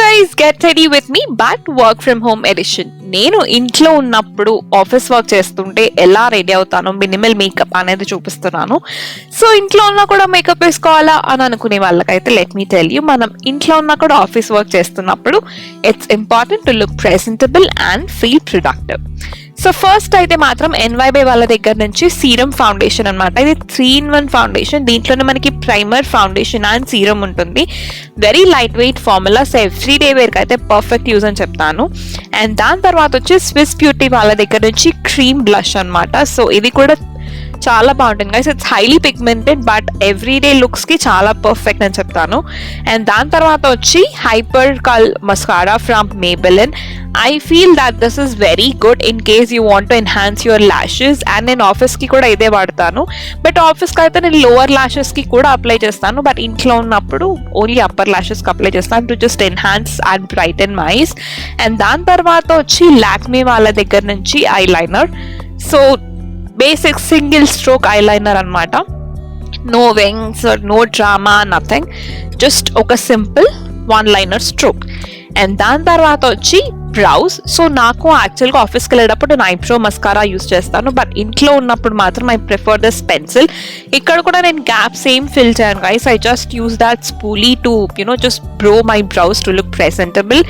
Guys get ready with me but work from home edition. నేను ఇంట్లో ఉన్నప్పుడు office work చేస్తుంటే ఎలా రెడీ అవుతానో మినిమల్ మేకప్ అనేది చూపిస్తున్నాను. సో ఇంట్లో ఉన్నా కూడా మేకప్ వేసుకోవాలా అని అనుకునే వాళ్ళకైతే లెట్ మీ టెల్ యూ, మనం ఇంట్లో ఉన్నా కూడా ఆఫీస్ వర్క్ చేస్తున్నప్పుడు it's important to look presentable and feel productive. So first అయితే మాత్రం ఎన్వైబై వాళ్ళ దగ్గర నుంచి సీరం ఫౌండేషన్ అనమాట. ఇది 3-in-1 ఫౌండేషన్. దీంట్లోనే మనకి ప్రైమర్, ఫౌండేషన్ అండ్ సీరం ఉంటుంది. Very light weight formula. So everyday వేర్కి అయితే పర్ఫెక్ట్ యూజ్ అని చెప్తాను. అండ్ దాని తర్వాత వచ్చి స్విస్ బ్యూటీ వాళ్ళ దగ్గర నుంచి క్రీమ్ బ్లష్ అనమాట. సో ఇది కూడా చాలా బాగుంటుంది guys. It's highly pigmented but everyday looks కి చాలా పర్ఫెక్ట్ అని చెప్తాను. అండ్ దాని తర్వాత వచ్చి hyper curl mascara from Maybelline. I feel that this is very good in case you want to enhance your lashes. and నేను ఆఫీస్కి కూడా ఇదే వాడతాను. బట్ ఆఫీస్కి అయితే నేను లోవర్ ల్యాషెస్కి కూడా అప్లై చేస్తాను. బట్ ఇంట్లో ఉన్నప్పుడు ఓన్లీ అప్పర్ ల్యాషెస్కి అప్లై చేస్తాను to just enhance and brighten my eyes. And దాని తర్వాత వచ్చి లాక్మే వాళ్ళ దగ్గర నుంచి eyeliner. So basic single stroke eyeliner అనమాట. No wings, no drama, nothing. Just ఒక సింపుల్ 1-liner స్ట్రోక్. అండ్ దాని తర్వాత వచ్చి బ్రౌజ్. సో నాకు యాక్చువల్గా ఆఫీస్కి వెళ్ళేటప్పుడు నేను ఐబ్రో మస్కారా యూస్ చేస్తాను. బట్ ఇంట్లో ఉన్నప్పుడు మాత్రం ఐ ప్రిఫర్ దిస్ పెన్సిల్. ఇక్కడ కూడా నేను గ్యాప్స్ ఏం ఫిల్ చేయను guys. I just use that spoolie to just brow my brows to look presentable.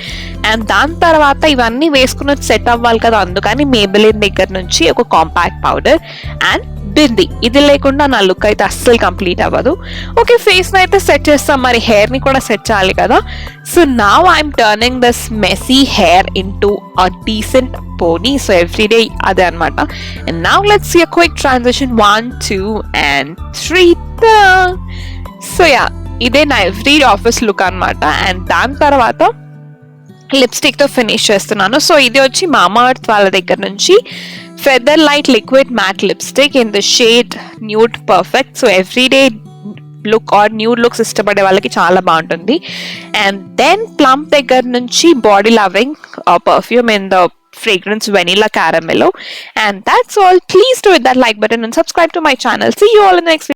And దాని తర్వాత ఇవన్నీ వేసుకుని సెట్ అవ్వాలి కదా, అందుకని మేబెలిన్ దగ్గర నుంచి ఒక కాంపాక్ట్ పౌడర్ అండ్ బింది. ఇది లేకుండా నా లుక్ అయితే అస్సలు కంప్లీట్ అవ్వదు. ఓకే, ఫేస్ని అయితే సెట్ చేస్తాం, మరి హెయిర్ని కూడా సెట్ చేయాలి కదా. So now I'm turning this messy hair into a decent pony. So everyday అదే అనమాట. And now let's see a quick transition. 1, 2 and 3. So yeah, ఇదే నా ఎవ్రీ ఆఫీస్ లుక్ అనమాట. అండ్ దాని తర్వాత లిప్స్టిక్ తో ఫినిష్ చేస్తున్నాను. సో ఇది వచ్చి మామా ఎర్త్ వాళ్ళ దగ్గర నుంచి feather light liquid matte lipstick in the shade nude perfect. So everyday look or nude looks ఇష్టపడే వాళ్ళకి చాలా బాగుంటుంది. అండ్ దెన్ ప్లమ్ దగ్గర నుంచి body loving perfume in the fragrance vanilla caramel. And that's all. Please do hit that like button and subscribe to my channel. See you all in the next video.